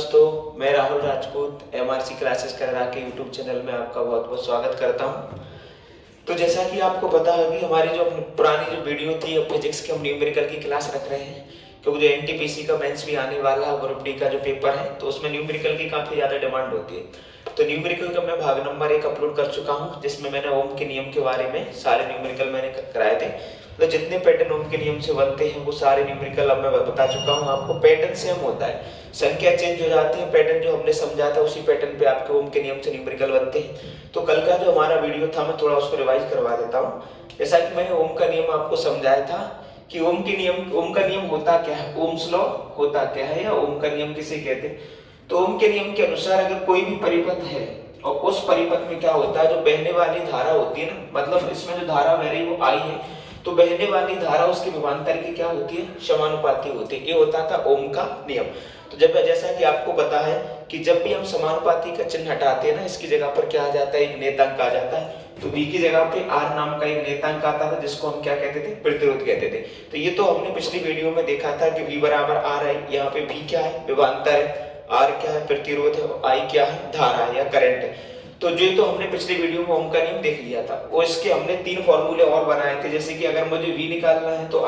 दोस्तों, मैं Rahul Rajput MRC classes करा के यूट्यूब चैनल में आपका बहुत बहुत स्वागत करता हूं। तो जैसा कि आपको पता है कि हमारी जो पुरानी जो वीडियो थी अब फिजिक्स के हम न्यूमेरिकल की क्लास रख रहे हैं, क्योंकि जो एनटीपीसी का मेंस भी आने वाला है, ग्रुप डी का जो पेपर है, तो उसमें न्यूमेरिकल की काफ़ी ज़्यादा डिमांड होती है। तो न्यूमेरिकल का मैं भाग नंबर 1 अपलोड कर चुका हूँ, जिसमें मैंने ओम के नियम के बारे में सारे न्यूमेरिकल मैंने कराए थे। तो जितने पैटर्न ओम के नियम से बनते हैं वो सारे न्यूमेरिकल अब मैं बता चुका हूँ आपको। पैटर्न सेम होता है, संख्या चेंज हो जाती है, पैटर्न जो हमने समझा था उसी पैटर्न पे आपके ओम के नियम से न्यूमेरिकल बनते हैं। तो कल का जो हमारा वीडियो था मैं थोड़ा उसको रिवाइज करवा देता हूँ। जैसा कि मैंने ओम का नियम आपको समझाया था कि ओम का नियम होता क्या है, ओम्स लॉ होता क्या है, या ओम का नियम किसे कहते हैं। तो ओम के नियम के अनुसार अगर कोई भी परिपथ है और उस परिपथ में क्या होता है, जो बहने वाली धारा होती है ना, मतलब इसमें जो धारा बह रही वो आई है, तो बहने वाली धारा उसके विभवांतर की क्या होती है, समानुपाती होती है। ये होता था ओम का नियम। तो जब जैसा कि आपको पता है कि जब भी हम समानुपाती का चिन्ह हटाते हैं ना, इसकी जगह पर क्या आ जाता है, एक नेतांक आ जाता है। तो v की जगह पे r नाम का एक नेतांक आता था, जिसको हम क्या कहते थे, प्रतिरोध कहते थे। तो ये तो हमने पिछली वीडियो में देखा था कि v बराबर r है। यहाँ पे v क्या है, विभवांतर है, r क्या है, प्रतिरोध है, i क्या है, धारा है या करंट है। तो जो तो हमने पिछली वीडियो में ओम का नियम देख लिया था, और इसके हमने 3 फॉर्मूले और बनाए थे। जैसे कि अगर मुझे v निकालना है तो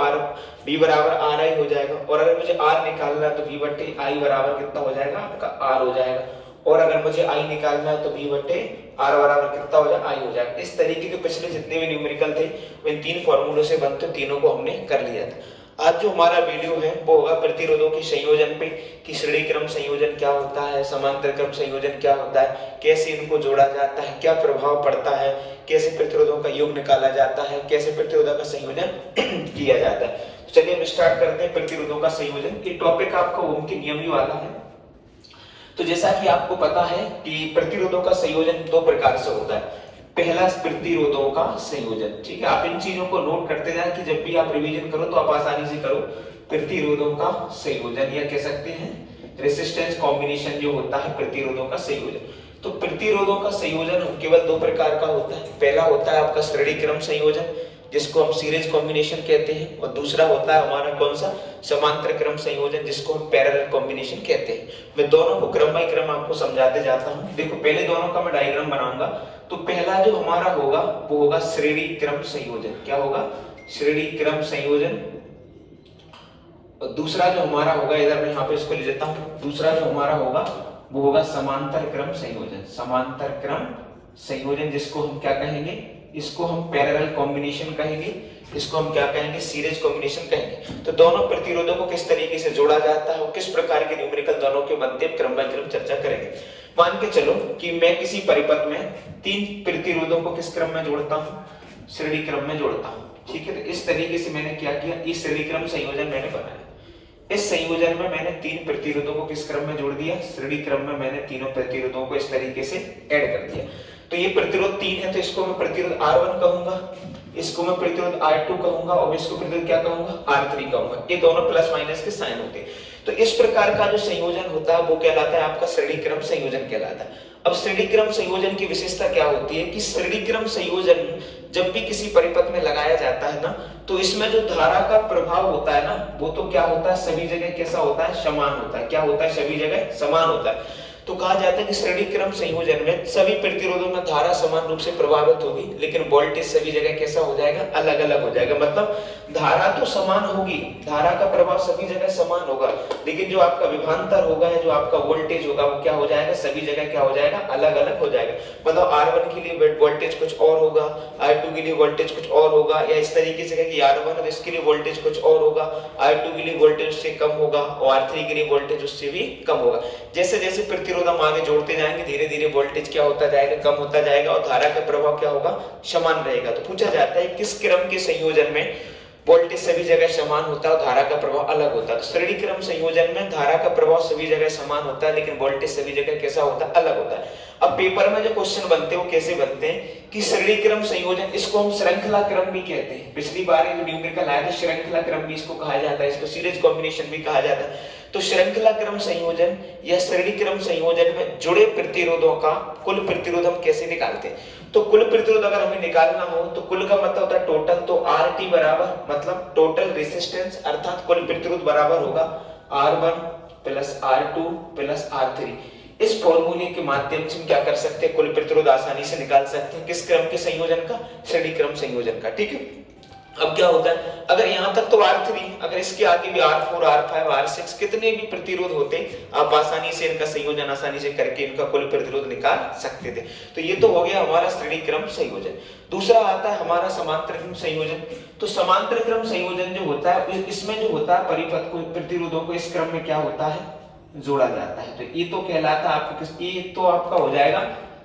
v बराबर r i हो जाएगा, और अगर मुझे r निकालना है तो v बट्टे i बराबर कितना हो जाएगा, आपका r हो जाएगा। और अगर मुझे i निकालना है तो v बट्टे r बराबर कितना हो जाएगा, i हो जाएगा। इस तरीके के पिछले जितने भी न्यूमेरिकल थे वो इन 3 फॉर्मूलों से बनते, तीनों को हमने कर लिया था। आज जो हमारा वीडियो है वो होगा प्रतिरोधों के संयोजन पे, कि श्रेणी क्रम संयोजन क्या होता है, समांतर क्रम संयोजन क्या होता है, कैसे इनको जोड़ा जाता है, क्या प्रभाव पड़ता है, कैसे प्रतिरोधों का योग निकाला जाता है, कैसे प्रतिरोधों का संयोजन किया जाता है। तो चलिए हम स्टार्ट करते हैं प्रतिरोधों का संयोजन। ये टॉपिक आपका ओम के नियम ही वाला है। तो जैसा कि आपको पता है कि प्रतिरोधों का संयोजन 2 प्रकार से होता है। पहला प्रतिरोधों का संयोजन, ठीक है, आप इन चीजों को नोट करते जाएं कि जब भी आप रिवीजन करो तो आप आसानी से करो। प्रतिरोधों का संयोजन या कह सकते हैं रेसिस्टेंस कॉम्बिनेशन जो होता है प्रतिरोधों का संयोजन। तो प्रतिरोधों का संयोजन केवल 2 प्रकार का होता है। पहला होता है आपका श्रेणी क्रम संयोजन, जिसको हम सीरीज कॉम्बिनेशन कहते हैं, और दूसरा होता है हमारा कौन सा, समांतर क्रम संयोजन, जिसको हम पैरेलल कॉम्बिनेशन कहते हैं। मैं दोनों को क्रम बाय क्रम आपको समझाते जाता हूं। देखो, पहले दोनों का मैं डायग्राम बनाऊंगा। तो पहला जो हमारा होगा वो होगा श्रेणी क्रम संयोजन। क्या होगा, श्रेणी क्रम संयोजन। और दूसरा जो हमारा होगा, इधर मैं यहाँ पे इसको ले लेता हूँ, दूसरा जो हमारा होगा वो होगा समांतर क्रम संयोजन। समांतर क्रम संयोजन, जिसको हम क्या कहेंगे, इसको हम पैरेलल कॉम्बिनेशन कहेंगे, इसको हम क्या कहेंगे, सीरीज कॉम्बिनेशन कहेंगे। तो दोनों प्रतिरोधों को किस तरीके से जोड़ा जाता है और किस प्रकार के न्यूमेरिकल दोनों के बनते हैं, क्रम बाय क्रम चर्चा करेंगे। मान के चलो कि मैं किसी परिपथ में 3 प्रतिरोधों को किस क्रम में जोड़ता हूँ, श्रेणी क्रम में जोड़ता हूँ, ठीक है। तो इस तरीके से मैंने क्या किया, इस श्रेणी क्रम संयोजन मैंने बनाया। इस संयोजन में मैंने 3 प्रतिरोधों को किस क्रम में जोड़ दिया, श्रेणी क्रम में मैंने तीनों प्रतिरोधों को इस तरीके से ऐड कर दिया। तो ये प्रतिरोध 3 है, तो इसको मैं प्रतिरोध R1 कहूंगा, इसको मैं प्रतिरोध R2 कहूंगा, और इसको प्रतिरोध क्या कहूंगा, R3 कहूंगा। ये दोनों प्लस माइनस के साइन होते हैं। तो इस प्रकार का जो संयोजन होता है वो कहलाता है आपका श्रेणी क्रम संयोजन कहलाता है। अब श्रेणी क्रम संयोजन की विशेषता क्या होती है कि श्रेणी क्रम संयोजन जब भी किसी परिपथ में लगाया जाता है ना, तो इसमें जो धारा का प्रभाव होता है ना, वो तो क्या होता है, सभी जगह कैसा होता है, समान होता है। क्या होता है, सभी जगह समान होता है। तो कहा जाता है कि श्रेणी क्रम संयोजन में सभी प्रतिरोधों में धारा समान रूप से प्रभावित होगी, लेकिन वोल्टेज सभी जगह कैसा हो जाएगा, अलग अलग हो जाएगा। मतलब धारा तो समान होगी, धारा का प्रभाव सभी जगह समान होगा, लेकिन जो आपका विभवांतर होगा या जो आपका वोल्टेज होगा वो क्या हो जाएगा, सभी जगह क्या हो जाएगा, अलग अलग हो जाएगा। मतलब R1 के लिए वोल्टेज कुछ और होगा, R2 के लिए वोल्टेज कुछ और होगा, या इस तरीके से कि R1 इसके लिए वोल्टेज कुछ और होगा, R2 के लिए वोल्टेज उससे कम होगा, और R3 के लिए वोल्टेज उससे भी कम होगा। जैसे जैसे प्रतिरोध हम आगे जोड़ते जाएंगे, धीरे धीरे वोल्टेज क्या होता जाएगा, कम होता जाएगा, और धारा का प्रभाव क्या होगा, समान रहेगा। तो पूछा जाता है किस क्रम के संयोजन में वोल्टेज सभी जगह समान होता है और धारा का प्रभाव अलग होता है। तो श्रेणी क्रम संयोजन में धारा का प्रभाव सभी जगह समान होता है, लेकिन वोल्टेज सभी जगह कैसा होता है, अलग होता है। अब पेपर में जो क्वेश्चन बनते हैं वो कैसे बनते हैं कि श्रेणी क्रम संयोजन, इसको हम श्रृंखला क्रम भी कहते हैं। पिछली बार जो न्यूमेरिकल आया था, श्रृंखला क्रम भी इसको कहा जाता है, इसको सीरीज कॉम्बिनेशन भी कहा जाता है। तो श्रृंखला क्रम संयोजन या श्रेणी क्रम संयोजन में जुड़े प्रतिरोधों का कुल प्रतिरोध हम कैसे निकालते हैं। तो कुल प्रतिरोध अगर हमें निकालना हो तो कुल का मतलब होता है टोटल। तो RT बराबर मतलब टोटल रेजिस्टेंस, अर्थात कुल प्रतिरोध बराबर होगा R1 plus R2 plus R3। इस फॉर्मूले के माध्यम से हम क्या कर सकते हैं, कुल प्रतिरोध आसानी से निकाल सकते हैं। किस क्रम के संयोजन का, श्रेणी क्रम संयोजन का। ठीक है, अब क्या होता है, अगर यहां तक तो R3, अगर इसके आगे भी R4 R5 R6 कितने भी प्रतिरोध होते, आप आसानी से इनका संयोजन आसानी से करके इनका कुल प्रतिरोध निकाल सकते थे। तो ये तो हो गया हमारा श्रेणी क्रम संयोजन। दूसरा आता है हमारा समांतर क्रम संयोजन। तो समांतर क्रम संयोजन जो होता है, इसमें जो होता है परिपथ को, प्रतिरोधों को इस क्रम में क्या होता है, जोड़ा जाता है। तो ये तो कहलाता है आपको ये तो आपका हो जाएगा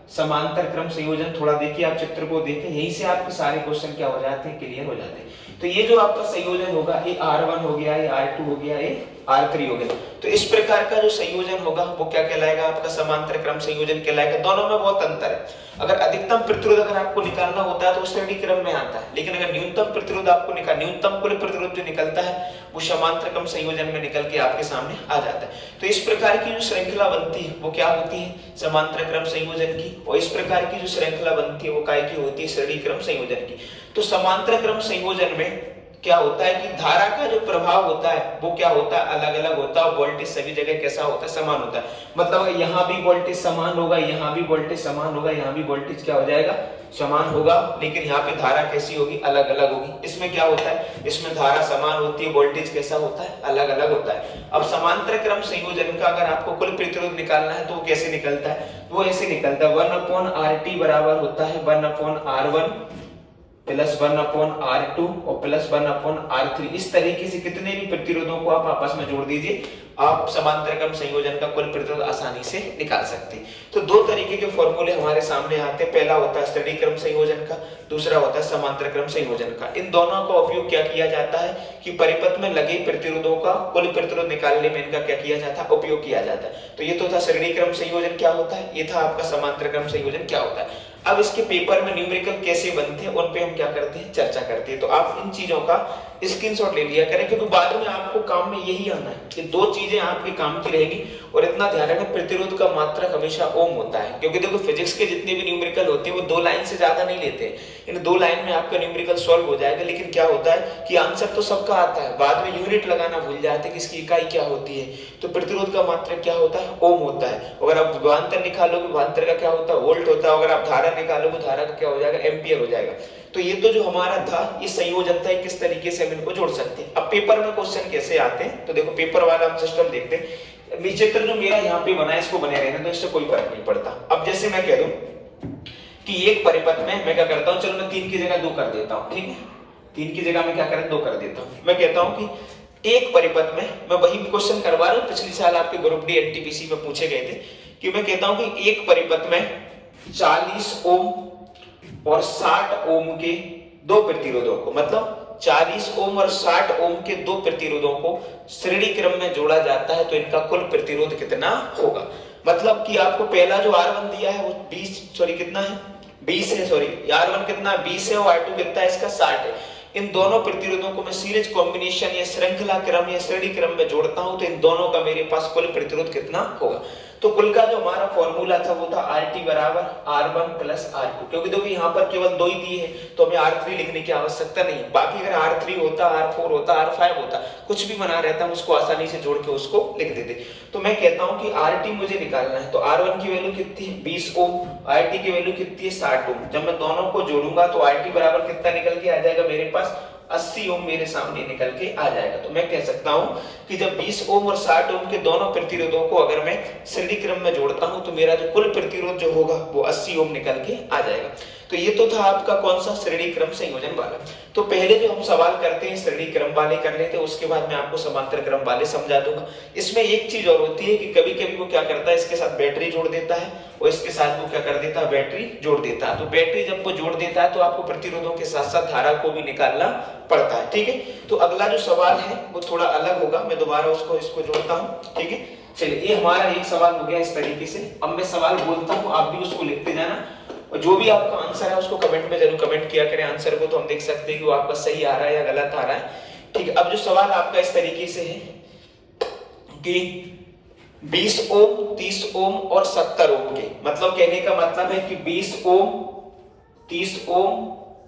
समांतर क्रम संयोजन। थोड़ा देखिए आप चित्र को देखें, यहीं से आपके सारे क्वेश्चन क्या हो जाते हैं, क्लियर हो जाते हैं। तो ये जो आपका संयोजन होगा, ये R1 हो गया, ये R2 हो गया, ये R3 हो गया। तो इस प्रकार का जो संयोजन होगा वो क्या कहलाएगा, आपका समांतर क्रम संयोजन कहलाएगा। दोनों में बहुत अंतर है। अगर अधिकतम प्रतिरोध अगर आपको निकालना होता है तो श्रेणी क्रम में आता है, लेकिन अगर न्यूनतम प्रतिरोध आपको न्यूनतम कुल प्रतिरोध जो निकलता है वो समांतर क्रम संयोजन में निकल के आपके सामने आ जाता है। तो इस प्रकार की जो श्रृंखला बनती है वो क्या होती है, समांतर क्रम संयोजन की। और इस प्रकार की जो श्रृंखला बनती है वो काय की होती है, श्रेणी क्रम संयोजन की। तो समांतर क्रम संयोजन में क्या होता है कि धारा का जो प्रभाव होता है वो क्या होता है, अलग अलग होता है। वोल्टेज सभी जगह कैसा होता है, समान होता है। मतलब यहाँ भी वोल्टेज समान होगा, यहाँ भी वोल्टेज समान होगा, यहाँ भी वोल्टेज क्या हो जाएगा, समान होगा, लेकिन यहाँ पे धारा कैसी होगी, अलग अलग होगी। इसमें क्या होता है, इसमें धारा समान होती है, वोल्टेज कैसा होता है, अलग अलग होता है। अब समांतर क्रम संयोजन का अगर आपको कुल प्रतिरोध निकालना है तो वो कैसे निकलता है, वो ऐसे निकलता है 1/RT बराबर होता है 1/R1 प्लस 1/R2 और प्लस 1/R3। इस तरीके से कितने भी प्रतिरोधों को आप आपस में जोड़ दीजिए, आप समांतर क्रम संयोजन का कुल प्रतिरोध आसानी से निकाल सकते हैं। तो दो तरीके के फॉर्मूले हमारे सामने आते हैं। पहला होता है श्रेणी क्रम संयोजन का, दूसरा होता है समांतर क्रम संयोजन का। इन दोनों का उपयोग क्या किया जाता है कि परिपथ में लगे प्रतिरोधों का कुल प्रतिरोध निकालने में इनका क्या किया जाता है, उपयोग किया जाता है। तो ये तो था श्रेणी क्रम संयोजन क्या होता है, ये था आपका समांतर क्रम संयोजन क्या होता है। अब इसके पेपर में न्यूमेरिकल कैसे बनते हैं उन पे हम क्या करते हैं, चर्चा करते हैं। तो आप इन चीजों का स्क्रीनशॉट ले लिया करें, क्योंकि बाद में आपको काम में यही आना है कि दो चीजें आपके काम की रहेगी। और इतना ध्यान रखें, प्रतिरोध का मात्रक हमेशा ओम होता है, क्योंकि देखो फिजिक्स के जितने भी न्यूमेरिकल होते हैं वो 2 लाइन से ज्यादा नहीं लेते हैं। इन 2 लाइन में आपका न्यूमेरिकल सॉल्व हो जाएगा। लेकिन क्या होता है कि आंसर तो सबका आता है, बाद में यूनिट लगाना भूल जाते हैं कि इसकी इकाई क्या होती है। तो प्रतिरोध का मात्रक क्या होता है, ओम होता है। अगर आप विभवांतर निकालोगे, विभवांतर का क्या होता है, वोल्ट होता है। अगर आप धारा निकालोगे, धारा का क्या हो जाएगा, एम्पियर हो जाएगा। तो ये तो जो हमारा था ये संयोजन था, किस तरीके से हम इनको जोड़ सकते हैं। अब पेपर में क्वेश्चन कैसे आते हैं, तो देखो पेपर वाला हम सिस्टम देखते हैं। चित्र जो मेरा यहाँ पे बना है इसको बने रहने तो इससे कोई फर्क नहीं पड़ता। अब जैसे मैं कह दूं कि एक परिपथ में मैं क्या करता हूँ, चलो मैं 3 की जगह 2 कर देता हूँ, ठीक है। 3 की जगह मैं क्या कर 2 कर देता हूँ। मैं कहता हूँ कि एक परिपथ में, मैं वही क्वेश्चन करवा रहा हूँ, पिछले साल आपके ग्रुप डी एनटीपीसी में पूछे गए थे, कि मैं कहता हूँ कि एक परिपथ में 40 ओम और 60 ओम के 2 प्रतिरोधों को, मतलब 40 ओम और 60 ओम के 2 प्रतिरोधों को श्रेणी क्रम में जोड़ा जाता है, तो इनका कुल प्रतिरोध कितना होगा। मतलब कि आपको पहला जो R1 दिया है वो 20 कितना है, 20 है। R1 कितना 20 है और R2 कितना है, इसका 60 है। इन दोनों प्रतिरोधों को मैं सीरीज कॉम्बिनेशन या श्रृंखला क्रम या श्रेणी क्रम में जोड़ता हूं, तो इन दोनों का मेरे पास कुल प्रतिरोध कितना होगा। तो कुल का जो हमारा फॉर्मूला था वो था RT बराबर R1 प्लस R2। क्योंकि देखो यहाँ पर केवल 2 ही दिए हैं तो हमें R3 लिखने की आवश्यकता नहीं है। बाकी अगर R3 होता, R4 होता, R5 होता, कुछ भी बना रहता, हम उसको आसानी से जोड़ के उसको लिख देते। तो मैं कहता हूं कि RT मुझे निकालना है, तो R1 की वैल्यू कितनी है, 20 ओम, RT की वैल्यू कितनी है, 60 ओम। जब मैं दोनों को जोड़ूंगा तो RT बराबर कितना निकल के आ जाएगा मेरे पास, 80 ओम मेरे सामने निकल के आ जाएगा। तो मैं कह सकता हूं कि जब 20 ओम और 60 ओम के दोनों प्रतिरोधों को अगर मैं श्रेणी क्रम में जोड़ता हूं तो मेरा जो कुल प्रतिरोध जो होगा वो 80 ओम निकल के आ जाएगा। तो ये तो था आपका कौन सा, श्रेणी क्रम संयोजन वाला। तो पहले जो हम सवाल करते हैं श्रेणी क्रम वाले कर लेते हैं, उसके बाद मैं आपको समांतर क्रम वाले समझा दूंगा। इसमें एक चीज और होती है कि कभी कभी वो क्या करता है, इसके साथ बैटरी जोड़ देता है और इसके साथ वो क्या कर देता है, बैटरी जोड़ देता है। तो बैटरी जब वो जोड़ देता है तो आपको प्रतिरोधों के साथ साथ धारा को भी निकालना पड़ता है, ठीक है। तो अगला जो सवाल है वो थोड़ा अलग होगा, मैं दोबारा इसको जोड़ता हूँ, ठीक है। चलिए, ये हमारा एक सवाल हो गया इस तरीके से। अब मैं सवाल बोलता हूँ, आप भी उसको लिखते जाना और जो भी आपका आंसर है उसको कमेंट में जरूर कमेंट किया करें आंसर को, तो हम देख सकते हैं कि वो आपका सही आ रहा है या गलत आ रहा है, ठीक है। अब जो सवाल आपका इस तरीके से है कि 20 ओम, 30 ओम और 70 ओम के, मतलब कहने का मतलब है कि 20 ओम, 30 ओम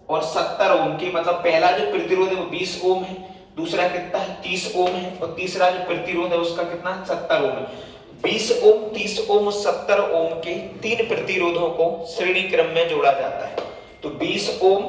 और 70 ओम के, मतलब पहला जो प्रतिरोध है वो 20 ओम है, दूसरा कितना है 30 ओम है, और तीसरा जो प्रतिरोध है उसका कितना 70 ओम है। 20 ओम, 30 ओम और 70 ओम के तीन प्रतिरोधों को श्रेणी क्रम में जोड़ा जाता है। तो 20 ओम,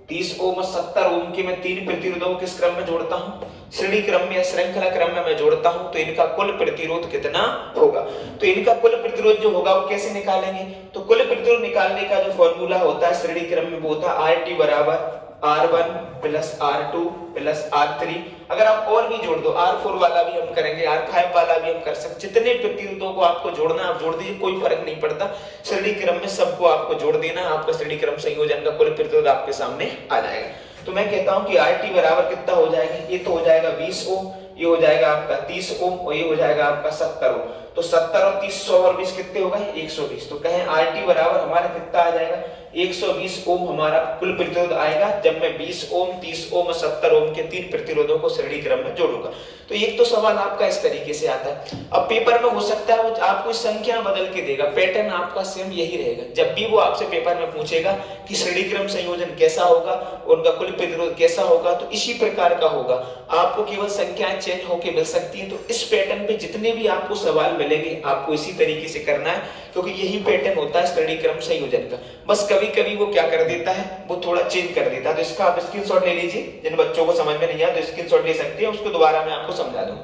30 ओम और 70 ओम के मैं तीन प्रतिरोधों को किस क्रम में जोड़ता हूं, श्रेणी क्रम में या श्रृंखला क्रम में मैं जोड़ता हूं। तो इनका कुल प्रतिरोध कितना होगा, तो इनका कुल प्रतिरोध जो होगा वो कैसे निकालेंगे, तो कुल प्रतिरोध निकालने का जो फॉर्मूला होता है श्रेणी क्रम में वो होता है RT बराबर R1 plus R2 plus R3। अगर आप और भी जोड़ दो, R4 वाला भी हम करेंगे, R5 वाला भी हम कर सकते, जितने प्रतिरोधों को आपको जोड़ना आप जोड़ दीजिए, कोई फर्क नहीं पड़ता। श्रेणी क्रम में सबको आपको जोड़ देना, आपका श्रेणी क्रम संयोजन का कुल प्रतिरोध आपके सामने आ जाएगा। तो मैं कहता हूं कि RT बराबर कितना हो जाएगा, ये तो हो जाएगा 20 ओम, ये हो जाएगा आपका 30 ओम और ये हो जाएगा आपका 70 ओम। तो 70 और 30 100 और 20 कितने होगा 120। तो कहें RT बराबर हमारा कितना आ जाएगा 120 ओम हमारा कुल प्रतिरोध आएगा जब मैं 20 ओम, 30 ओम और 70 ओम के तीन प्रतिरोधों को श्रेणी क्रम में जोड़ूंगा। तो एक तो सवाल आपका इस तरीके से आता है। अब पेपर में हो सकता है वो आपको संख्या बदल के देगा, पैटर्न आपका सेम यही रहेगा। जब भी वो आपसे पेपर में पूछेगा कि श्रेणी क्रम संयोजन कैसा होगा, उनका कुल प्रतिरोध कैसा होगा, तो इसी प्रकार का होगा। आपको केवल संख्याएं चेंज होकर मिल सकती है। तो इस पैटर्न पे जितने भी आपको सवाल मिलेंगे आपको इसी तरीके से करना है, क्योंकि यही पैटर्न होता है श्रेणी क्रम संयोजन का। बस कभी कभी वो क्या कर देता है, वो थोड़ा चेंज कर देता है। तो इसका आप स्क्रीनशॉट ले लीजिए, जिन बच्चों को समझ में नहीं आया तो स्क्रीनशॉट ले सकते हैं, उसको दोबारा मैं आपको समझा दूं।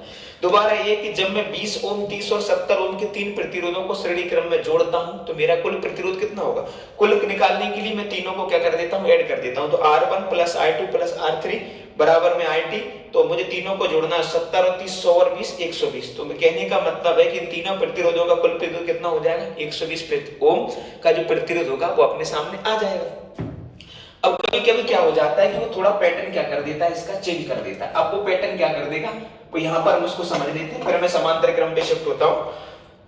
दोबारा ये कि जब मैं 20 ओम, 30 और 70 ओम के तीन प्रतिरोधों को श्रेणी क्रम में जोड़ता हूं तो मेरा कुल प्रतिरोध कितना होगा। कुल निकालने के लिए मैं तीनों को क्या कर देता हूं, ऐड कर देता हूं। तो R1 plus R2 plus R3 बराबर में RT। तो मुझे तीनों को जोड़ना है, 70 और 30 100 और 20 120। तो कहने का मतलब है कि इन तीनों प्रतिरोधों का कुल प्रतिरोध कितना हो जाएगा 120 ओम का जो प्रतिरोध होगा वो अपने सामने आ जाएगा। अब कभी कभी क्या हो जाता है कि वो थोड़ा पैटर्न क्या कर देता है, इसका चेंज कर देता है। अब वो पैटर्न क्या कर देगा, तो यहाँ पर हम उसको समझ लेते हैं, फिर मैं समांतर क्रम पे शिफ्ट होता हूँ।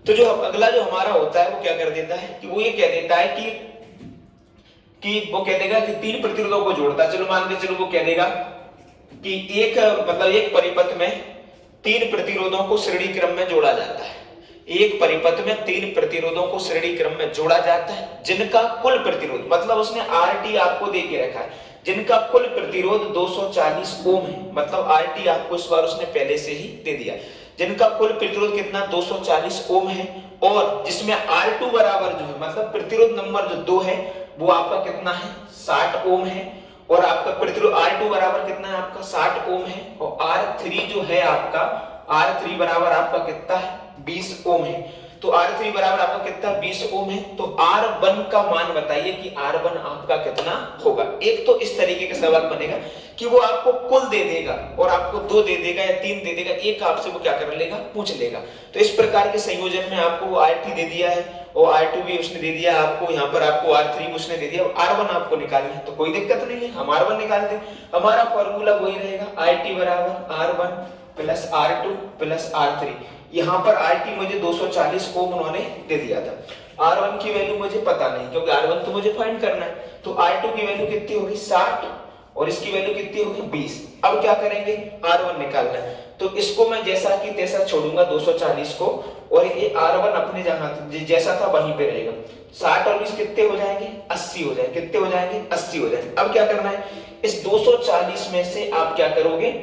तो जो अगला जो हमारा होता है वो क्या कर देता है कि वो ये कह देता है कि वो कह देगा कि तीन प्रतिरोधों को जोड़ता है। चलो मान के चलो वो कह देगा कि एक परिपथ में तीन प्रतिरोधों को श्रेणी क्रम में जोड़ा जाता है। एक परिपथ में तीन प्रतिरोधों को श्रेणी क्रम में जोड़ा जाता है जिनका कुल प्रतिरोध, मतलब उसने RT आपको दे के रखा है, जिनका कुल प्रतिरोध 240 ओम है। मतलब RT आपको इस बार उसने पहले से ही दे दिया, जिनका कुल प्रतिरोध कितना 240 ओम है, और जिसमें R2 बराबर जो है मतलब प्रतिरोध नंबर जो 2 है वो आपका कितना है 60 ओम है, और आपका प्रतिरोध R2 बराबर कितना है आपका 60 ओम है, और R3 जो है आपका R3 बराबर आपका कितना है 20 ओम है। तो R3 बराबर आपका कितना 20 ओम है। तो R1 का मान बताइए कि R1 आपका कितना होगा। एक तो इस तरीके का सवाल बनेगा कि वो आपको कुल दे देगा और आपको 2 दे देगा या 3 दे देगा, एक आपसे वो क्या कर लेगा पूछ लेगा। तो इस प्रकार के संयोजन में आपको वो RT दे दिया है और R2 भी उसने दे दिया आपको, यहाँ पर आपको R3 उसने दे दिया, R1 आपको निकालना है। तो कोई दिक्कत नहीं है, हम R1 निकाल दें। हमारा फॉर्मूला वही रहेगा, RT बराबर R1 plus R2 plus R3। यहाँ पर RT मुझे 240 ओम उन्होंने दे दिया था, R1 की वैल्यू मुझे पता नहीं क्योंकि R1 तो मुझे फाइंड करना है। तो R2 की वैल्यू कितनी होगी 60 और इसकी वैल्यू कितनी होगी 20। अब क्या करेंगे R1 निकालना है, तो इसको मैं जैसा कि तैसा छोड़ूंगा 240 को, और ये R1 अपने जहां जैसा था वहीं पे रहेगा। 60 और 20 कितने हो जाएंगे 80 हो जाएंगे, कितने हो जाएंगे 80 हो जाएंगे। अब क्या करना है, इस 240 में से आप क्या करोगे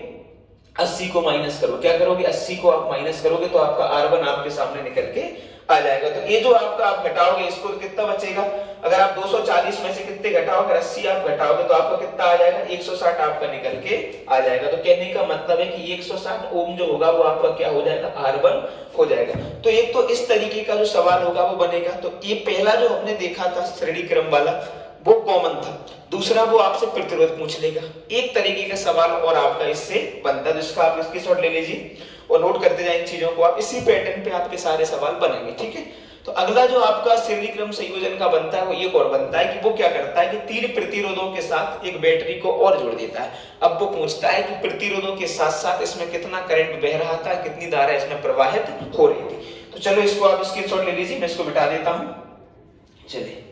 80 को माइनस करो, क्या करोगे 80 को आप माइनस करोगे तो आपका R1 आपके सामने निकल के आ जाएगा। तो ये जो आपका आप घटाओगे इसको तो कितना बचेगा, अगर आप 240 में से कितने घटाओगे 80 आप घटाओगे तो आपका कितना आ जाएगा 160 आपका निकल के आ जाएगा। तो कहने का मतलब है कि 160 ओम जो होगा वो आपका क्या हो जाएगा R1 हो जाएगा। तो एक तो इस तरीके का जो सवाल होगा वो बनेगा। तो ये पहला जो हमने देखा था श्रेणी क्रम वाला वो कॉमन था, दूसरा वो आपसे प्रतिरोध पूछ लेगा। एक तरीके का सवाल और आपका इससे बनता है, जिसका आप स्क्रीनशॉट ले लीजिए और नोट करते जाए इन चीजों को, आप इसी पैटर्न पे आपके सारे सवाल बनेंगे, ठीक है। तो अगला जो आपका श्रेणी क्रम संयोजन का बनता है वो ये और बनता है कि वो क्या करता है कि तीन प्रतिरोधों के साथ एक बैटरी को और जोड़ देता है। अब वो पूछता है कि प्रतिरोधों के साथ साथ इसमें कितना करंट बह रहा था, कितनी धारा इसमें प्रवाहित हो रही थी। तो चलो इसको आप स्क्रीनशॉट ले लीजिए, मैं इसको मिटा देता हूं। चलिए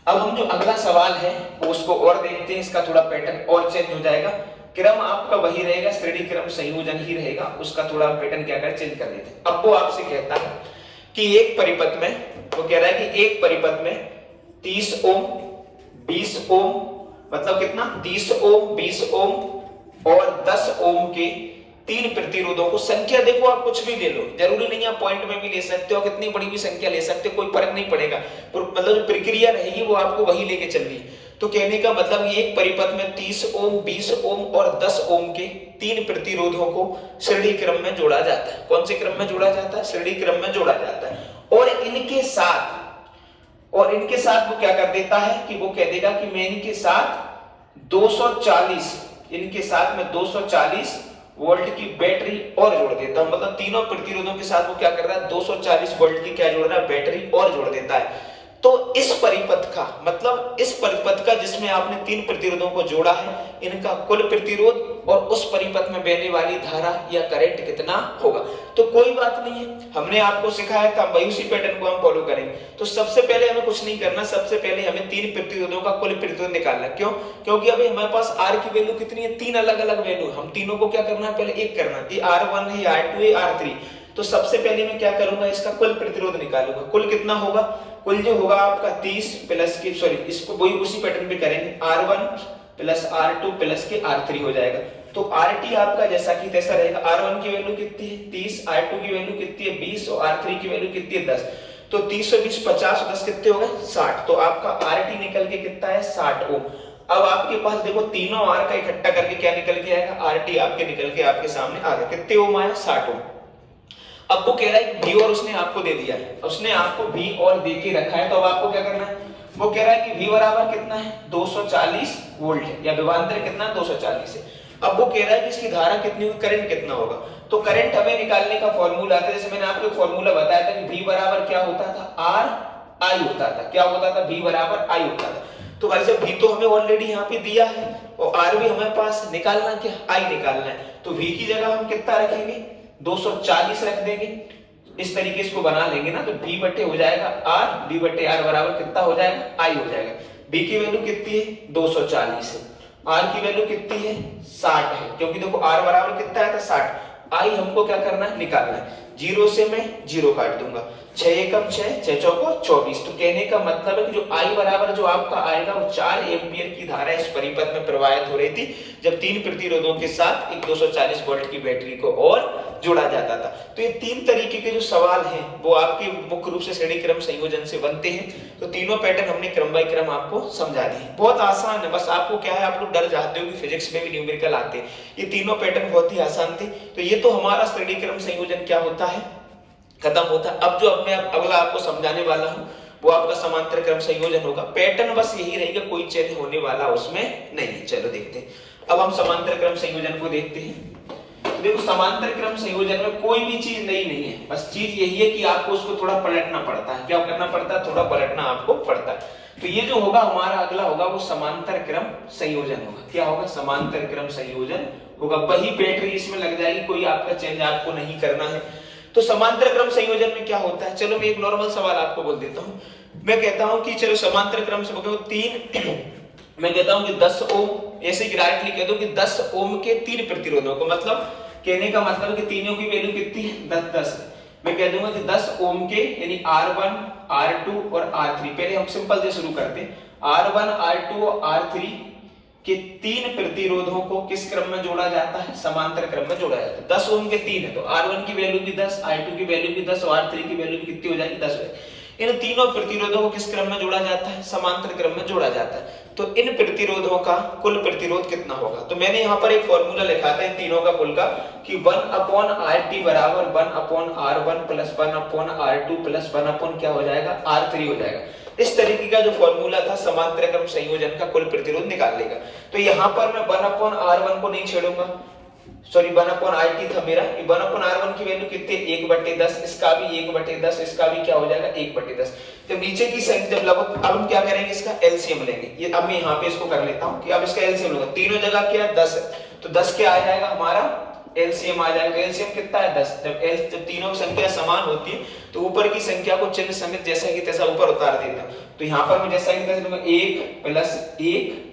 अब हम जो अगला सवाल है वो उसको और देखते हैं, इसका थोड़ा पैटर्न और चेंज हो जाएगा। क्रम आपका वही रहेगा, श्रेणी क्रम संयोजन ही रहेगा, उसका थोड़ा पैटर्न क्या कर चेंज कर देते हैं। अब वो आपसे कहता है कि एक परिपथ में, वो कह रहा है कि एक परिपथ में 30 ओम 20 ओम मतलब कितना 30 ओम 20 ओम और 10 ओम के 3 प्रतिरोधों को, संख्या देखो आप कुछ भी ले लो, जरूरी नहीं आप पॉइंट में भी ले सकते हो, कितनी बड़ी भी संख्या ले सकते हो, कोई फर्क नहीं पड़ेगा, मतलब जो प्रक्रिया रहेगी वो आपको वही लेके चलनी। तो कहने का मतलब ये एक परिपथ में 30 ओम, 20 ओम और 10 ओम के 3 प्रतिरोधों को श्रेणी क्रम में जोड़ा जाता है। कौन से क्रम में जोड़ा जाता है? श्रेणी क्रम में जोड़ा जाता है। और इनके साथ वो क्या कर देता है कि वो कह देगा कि मैं इनके साथ 240, इनके साथ में 240 वोल्ट की बैटरी और जोड़ देता हूं। मतलब तीनों प्रतिरोधों के साथ वो क्या कर रहा है? 240 वोल्ट की क्या जोड़ रहा है? बैटरी और जोड़ देता है। तो इस परिपथ का मतलब इस परिपथ का जिसमें आपने 3 प्रतिरोधों को जोड़ा है, इनका कुल प्रतिरोध और उस परिपथ में बहने वाली धारा या करंट कितना होगा। तो कोई बात नहीं है, हमने आपको सिखाया था, वही उसी पैटर्न को हम फॉलो करेंगे। तो सबसे पहले हमें कुछ नहीं करना, सबसे पहले हमें 3 प्रतिरोधों का कुल प्रतिरोध निकालना। क्यों? क्योंकि अभी हमारे पास R की वैल्यू कितनी है? 3 अलग अलग वैल्यू, हम तीनों को क्या करना है? पहले एक करना है, ये R1 है, R2 है, R3। तो सबसे पहले मैं क्या करूंगा? इसका कुल प्रतिरोध निकालूंगा। कुल कितना होगा? कुल जो होगा आपका 30 प्लस की, सॉरी इसको वही उसी पैटर्न पे करेंगे, R1 प्लस R2 प्लस के R3 हो जाएगा। तो RT आपका जैसा कि तैसा रहेगा। R1 की वैल्यू कितनी है? 30, R2 की वैल्यू कितनी है? 20 और R3 की वैल्यू कितनी है? 10। तो 30 और 20 50 और 10 कितने हो गए? 60। तो आपका RT निकल के कितना है? 60 ओम। अब आपके पास देखो तीनों R का इकट्ठा करके क्या निकल के आएगा? RT आपके निकल के आपके सामने आ गया। कितने ओम आया? 60 ओम। अब वो कह रहा है V और उसने आपको दे दिया है, उसने आपको V और दे के रखा है। तो अब आपको क्या करना है? वो कह रहा है कि V बराबर कितना है? 240 वोल्ट है, या विभवांतर कितना? 240 है। अब वो कह रहा है कि इसकी धारा कितनी होगी, करंट कितना होगा। तो करंट हमें निकालने का फॉर्मूला था, जैसे मैंने आपको फॉर्मूला बताया था कि V बराबर क्या होता था? R I होता था। क्या होता था? V बराबर I होता था। तो भाई साहब V तो हमें ऑलरेडी यहाँ पे दिया है और R भी हमारे पास, निकालना क्या? I निकालना है। तो V की जगह हम कितना रखेंगे? 240 रख देंगे। इस तरीके से इसको बना लेंगे ना, तो V बटे हो जाएगा R, V बटे R बराबर कितना हो जाएगा? I हो जाएगा। V की वैल्यू कितनी है? 240 है। R की वैल्यू कितनी है? 60 है, क्योंकि देखो R बराबर कितना आया था? 60। I हमको क्या करना है? निकालना है। 0 से मैं 0 काट दूंगा, 6 एकम 6, 6 चौको 24। तो कहने का मतलब है कि जो I बराबर जो आपका आएगा वो 4 एम्पियर की धारा इस परिपथ में प्रवाहित हो रही थी, जब 3 प्रतिरोधों के साथ एक 240 वोल्ट की बैटरी को और जोड़ा जाता था। तो ये 3 तरीके के जो सवाल हैं वो आपके मुख्य रूप से श्रेणी क्रम संयोजन से बनते हैं। तो तीनों पैटर्न हमने क्रम बाय क्रम आपको समझा दिए। बहुत आसान है, बस आपको क्या है, आप लोग डर जाते हो कि फिजिक्स में भी न्यूमेरिकल आते हैं। ये तीनों पैटर्न बहुत ही आसान थे। तो ये तो हमारा श्रेणी क्रम संयोजन क्या होता है, खत्म होता है। अब जो अब मैं अगला आपको समझाने वाला हूं वो आपका समांतर क्रम संयोजन होगा। पैटर्न बस यही रहेगा, कोई चेंज होने वाला उसमें नहीं है। चलो देखते हैं, अब हम समांतर क्रम संयोजन को देखते हैं। देखो समांतर क्रम संयोजन में कोई भी चीज नई नहीं है, बस चीज यही है कि आपको उसको थोड़ा पलटना पड़ता है। क्या करना पड़ता है? थोड़ा पलटना आपको पड़ता है। तो ये जो होगा हमारा अगला होगा वो समांतर क्रम संयोजन होगा। क्या होगा? समांतर क्रम संयोजन होगा। वही बैटरी इसमें लग जाएगी, कोई आपका चेंज आपको नहीं करना है। तो समांतर क्रम संयोजन में क्या होता है? चलो मैं एक नॉर्मल सवाल आपको बोल देता हूं। मैं कहता हूं कि चलो समांतर क्रम से 3 मैं कहता हूं कि 10 ओम, ऐसे ही डायरेक्टली कह दो कि 10 ओम के 3 प्रतिरोधों को, मतलब कहने का मतलब कि तीनों की वैल्यू कितनी है? 10 है। मैं कह दूंगा कि 10 ओम के यानी R1, R2 और R3, पहले हम सिंपल से शुरू करते हैं। R1, R2 और R3 के 3 प्रतिरोधों को किस क्रम में जोड़ा जाता है? समांतर क्रम में जोड़ा जाता है। 10 ओम के 3 है तो R1 की वैल्यू भी 10, R2 की वैल्यू भी 10 और R3 की वैल्यू भी कितनी हो जाएगी? 10 हो जाएगी। इन तीनों प्रतिरोधों को किस क्रम में जोड़ा जाता है? समांतर क्रम में जोड़ा जाता है। तो इन प्रतिरोधों का कुल प्रतिरोध कितना होगा? तो मैंने यहाँ पर एक फॉर्मूला लिखा था इन तीनों का कुल का कि 1/RT बराबर 1/R1 प्लस 1/R2 प्लस 1/ क्या हो जाएगा? R3 हो जाएगा। इस तरीके का जो फॉर्मूला था समांतर क्रम संयोजन का कुल प्रतिरोध निकालने का। तो यहाँ पर मैं 1/R1 को नहीं छेड़ूंगा, सॉरी 1/RT था मेरा। 1/R1 की वैल्यू कितनी? 1/10, इसका भी 1/10, इसका भी क्या हो जाएगा? 1/10। जब नीचे की संख्या जब लगभग, अब हम क्या करेंगे? इसका एलसीएम लेंगे। ये अब मैं यहाँ पे इसको कर लेता हूँ कि अब इसका एलसीएम लूंगा। तीनों जगह क्या 10 है, तो 10 क्या आ जाएगा हमारा? एलसीएम आ जाएगा। एलसीएम कितना है? 10। जब तीनों की संख्या समान होती है तो ऊपर की संख्या को चिन्ह समेत जैसा कि तैसा ऊपर उतार देता हूं। तो यहाँ पर मैं जैसा कि तैसा लूंगा 1 प्लस 1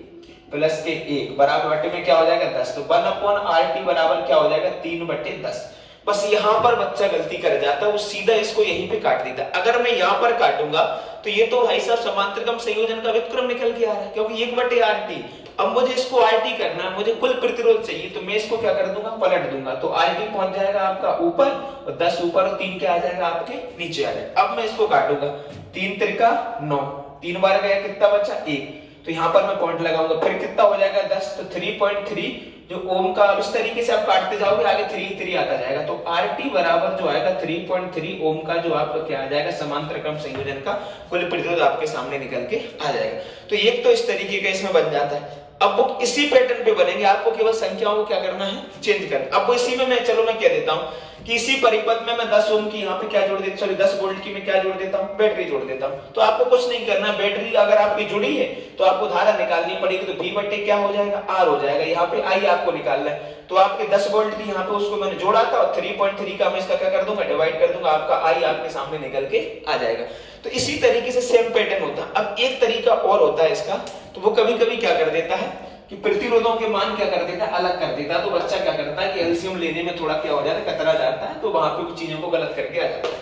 प्लस के 1 बराबर बटे में क्या हो जाएगा? 10। तो 1/RT बराबर क्या हो जाएगा? 3/10। बस यहाँ पर बच्चा गलती कर जाता है, वो सीधा इसको यहीं पे काट देता। अगर मैं यहाँ पर काटूंगा तो ये तो भाई साहब समांतरक्रम संयोजन का व्युत्क्रम निकल के आ रहा है, क्योंकि 1/RT। अब मुझे इसको RT करना है, मुझे कुल प्रतिरोध चाहिए, तो मैं इसको क्या कर दूंगा, पलट दूंगा, तो RT पहुंच जाएगा आपका ऊपर और 10 ऊपर और 3 क्या आ जाएगा आपके नीचे आ जाएगा। अब मैं इसको काटूंगा, 3 त्रिका 9, 3 बार गया, कितना बचा 1, तो यहाँ पर मैं पॉइंट लगाऊंगा, फिर कितना हो जाएगा 10, तो 3.3 जो ओम का, अब इस तरीके से आप काटते जाओगे आगे 3 आता जाएगा, तो RT बराबर जो आएगा 3.3 ओम का जो आपका क्या आ जाएगा समांतरक्रम संयोजन का कुल प्रतिरोध आपके सामने निकल के आ जाएगा। तो एक तो इस तरीके का इसमें बन जाता है। अब वो इसी पैटर्न पे बनेंगे, आपको केवल संख्याओं को क्या करना है, चेंज करना। अब वो इसी में मैं चलो मैं कह देता हूं कि इसी परिपथ में मैं 10 ओम की यहाँ पे क्या जोड़ देता, सॉरी 10 वोल्ट की मैं क्या जोड़ देता हूँ, बैटरी जोड़ देता हूँ। तो आपको कुछ नहीं करना, बैटरी अगर आपकी जुड़ी है तो आपको धारा निकालनी पड़ेगी, तो V बटे क्या हो जाएगा, R हो जाएगा। यहाँ पे I आपको निकालना है, तो आपके 10 वोल्ट की यहाँ पे उसको मैंने जोड़ा था और 3.3 का मैं इसका क्या कर दूंगा, डिवाइड कर दूंगा, आपका I आपके सामने निकल के आ जाएगा। तो इसी तरीके से सेम पैटर्न होता है। अब एक तरीका और होता है इसका, तो वो कभी कभी क्या कर देता है कि प्रतिरोधों के मान क्या कर देता है, अलग कर देता है। तो बच्चा क्या करता है कि एलसीएम लेने में थोड़ा क्या हो जाता है, कतरा जाता है, तो वहां पे कुछ चीजों को गलत करके आ जाता है।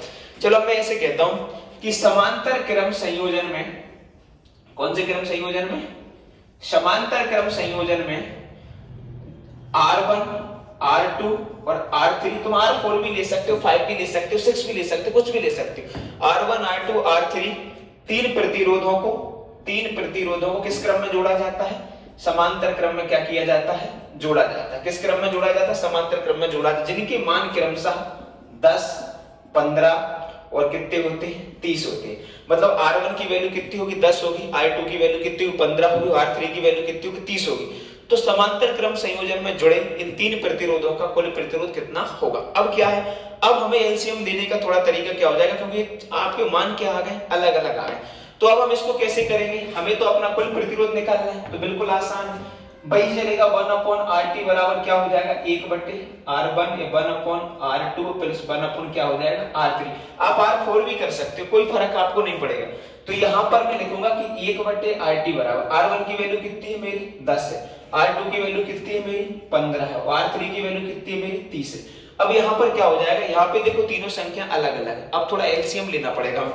चलो मैं ऐसे कहता हूं कि समांतर क्रम संयोजन में, कौन से क्रम संयोजन में, समांतर क्रम संयोजन में R1 R2 और R3, तुम R4 भी ले सकते हो, 5 भी ले सकते हो, 6 भी ले सकते हो, कुछ भी ले सकते हो। R1 R2 R3 तीन प्रतिरोधों को किस क्रम में जोड़ा जाता है, समांतर क्रम में क्या किया जाता है, जोड़ा जाता है। किस क्रम में जोड़ा जाता है, समांतर क्रम में जोड़ा जाता है, जिनके मान क्रमशः 10, 15 और कितने होते हैं, 30 होते हैं। मतलब R1 की वैल्यू कितनी होगी, 10 होगी, R2 की वैल्यू कितनी होगी, 15 होगी, R3 की वैल्यू कितनी होगी, 30 होगी। तो समांतर क्रम संयोजन में जुड़े इन तीन प्रतिरोधों का कुल प्रतिरोध कितना होगा। अब क्या है, अब हमें एलसीएम देने का थोड़ा तरीका क्या हो जाएगा, क्योंकि आपके मान क्या आ गए, अलग अलग आ गए। तो अब हम इसको कैसे करेंगे, हमें तो अपना कुल प्रतिरोध निकालना है, तो बिल्कुल आसान है, वही चलेगा 1/RT बराबर क्या हो जाएगा, 1/R1 या 1/R2 प्लस 1 क्या हो जाएगा R3। आप R4 भी कर सकते हो, कोई फर्क आपको नहीं पड़ेगा। तो यहाँ पर मैं लिखूंगा कि 1/RT बराबर, R1 की वैल्यू कितनी है मेरी, 10 है, R2 की वैल्यू कितनी है मेरी, 15 है, और R3 की वैल्यू कितनी है मेरी, 30 है। अब यहाँ पर क्या हो जाएगा, यहाँ पे देखो तीनों संख्या अलग अलग है, अब थोड़ा एलसीएम लेना पड़ेगा।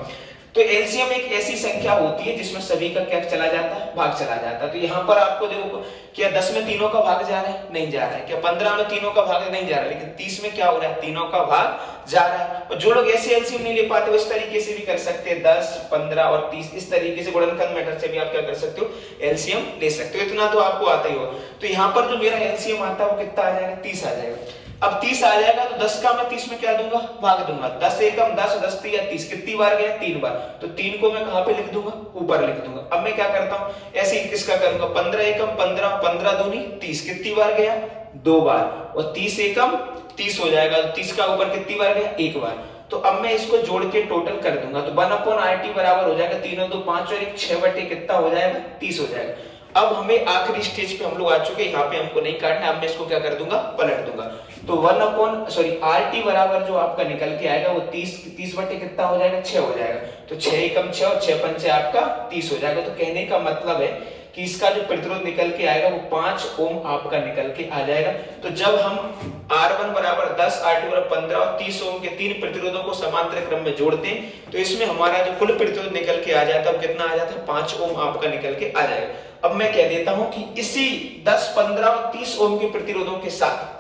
तो एलसीएम एक ऐसी संख्या होती है जिसमें सभी का क्या चला जाता है, भाग चला जाता है। तो यहाँ पर आपको देखो, क्या 10 में तीनों का भाग जा रहा है, नहीं जा रहा है, क्या 15 में तीनों का भाग नहीं जा रहा है, लेकिन 30 में क्या हो रहा है, तीनों का भाग जा रहा है। और जो लोग ऐसे एलसीएम नहीं ले पाते वो इस तरीके से भी कर सकते हैं, 10, 15 और 30 इस तरीके से गुणनखंड मेथड से भी आप क्या कर सकते हो, एलसीएम ले सकते हो। इतना तो आपको आता ही होगा। तो यहाँ पर जो मेरा एलसीएम आता है वो कितना आ जाएगा, 30 आ जाएगा। अब 30 आ जाएगा तो 10 का मैं 30 में क्या दूंगा, भाग दूंगा, 10 एकम 10, 10 या 30, कितनी बार गया, 3 बार, तो 3 को मैं कहां पे लिख दूंगा, ऊपर लिख दूंगा। अब मैं क्या करता हूं, ऐसे ही किसका करूंगा, 15 एकम 15, 15 दूनी 30, कितनी बार गया, 2 बार, और 30 एकम 30 हो जाएगा, 30 का ऊपर कितनी बार गया, 1 बार। तो अब मैं इसको जोड़ के टोटल कर दूंगा, तो 1/RT बराबर हो जाएगा 3 और 2 5 और 1 6 बटे कितना हो जाएगा, 30 हो जाएगा। अब हमें आखिरी स्टेज पे हम लोग आ चुके हैं, यहाँ पे हमको नहीं काटना, अब मैं इसको क्या कर दूंगा, पलट दूंगा। तो RT बराबर जो आपका निकल के आएगा वो 30 बटे कितना हो जाएगा, 6 हो जाएगा। तो 6 एकम 6 और 6 पंचे आपका 30 हो जाएगा। तो कहने का मतलब है कि इसका जो प्रतिरोध निकल के आएगा वो 5 ओम आपका निकल के आ जाएगा। तो जब हम R1 बराबर 10, R2 बराबर 15 और 30 ओम के तीन प्रतिरोधों को समांतर क्रम में जोड़ते हैं तो इसमें हमारा जो कुल प्रतिरोध निकल के आ जाता है वो कितना आ जाता है, 5 ओम आपका निकल के आ जाएगा। अब मैं कह देता हूं कि इसी 10, 15 और 30 ओम के प्रतिरोधों के साथ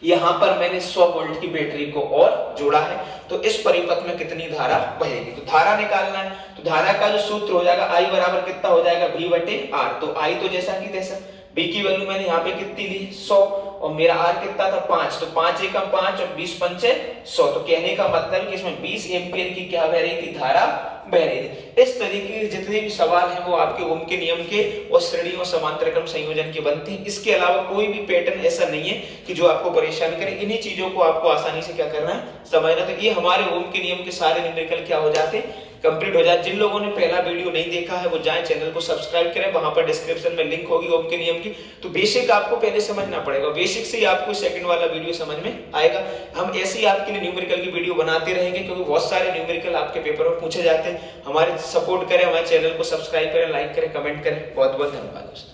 यहां पर मैंने 100 वोल्ट की बैटरी को और जोड़ा है, तो इस परिपथ में कितनी धारा बहेगी। तो धारा निकालना है, तो धारा का जो सूत्र हो जाएगा I बराबर कितना हो जाएगा, V बटे R। तो I तो जैसा कि तैसा, B की वैल्यू मैंने यहाँ पे कितनी ली, 100, और मेरा R कितना था, 5, तो 5 एकम 5 और 20 पंचे 100। तो कहने का मतलब है कि इसमें 20 एम्पियर की क्या बह रही थी, धारा बह रही थी। इस तरीके के जितने भी सवाल हैं वो आपके ओम के नियम के और श्रेणी और समांतर क्रम संयोजन के बनते हैं। इसके अलावा कोई भी पैटर्न ऐसा नहीं है कि जो आपको परेशान करे। इन्हीं चीजों को आपको आसानी से क्या करना है, समझना। तो ये हमारे ओम के नियम के सारे न्यूमेरिकल क्या हो जाते हैं, कंप्लीट हो जाए। जिन लोगों ने पहला वीडियो नहीं देखा है वो जाएं चैनल को सब्सक्राइब करें, वहां पर डिस्क्रिप्शन में लिंक होगी ओम के नियम की। तो बेसिक आपको पहले समझना पड़ेगा, बेसिक से ही आपको सेकंड वाला वीडियो समझ में आएगा। हम ऐसे ही आपके लिए न्यूमेरिकल की वीडियो बनाते रहेंगे, क्योंकि बहुत सारे न्यूमेरिकल आपके पेपर में पूछे जाते हैं। हमारे सपोर्ट करें, हमारे चैनल को सब्सक्राइब करें, लाइक करें, कमेंट करें। बहुत बहुत धन्यवाद दोस्तों।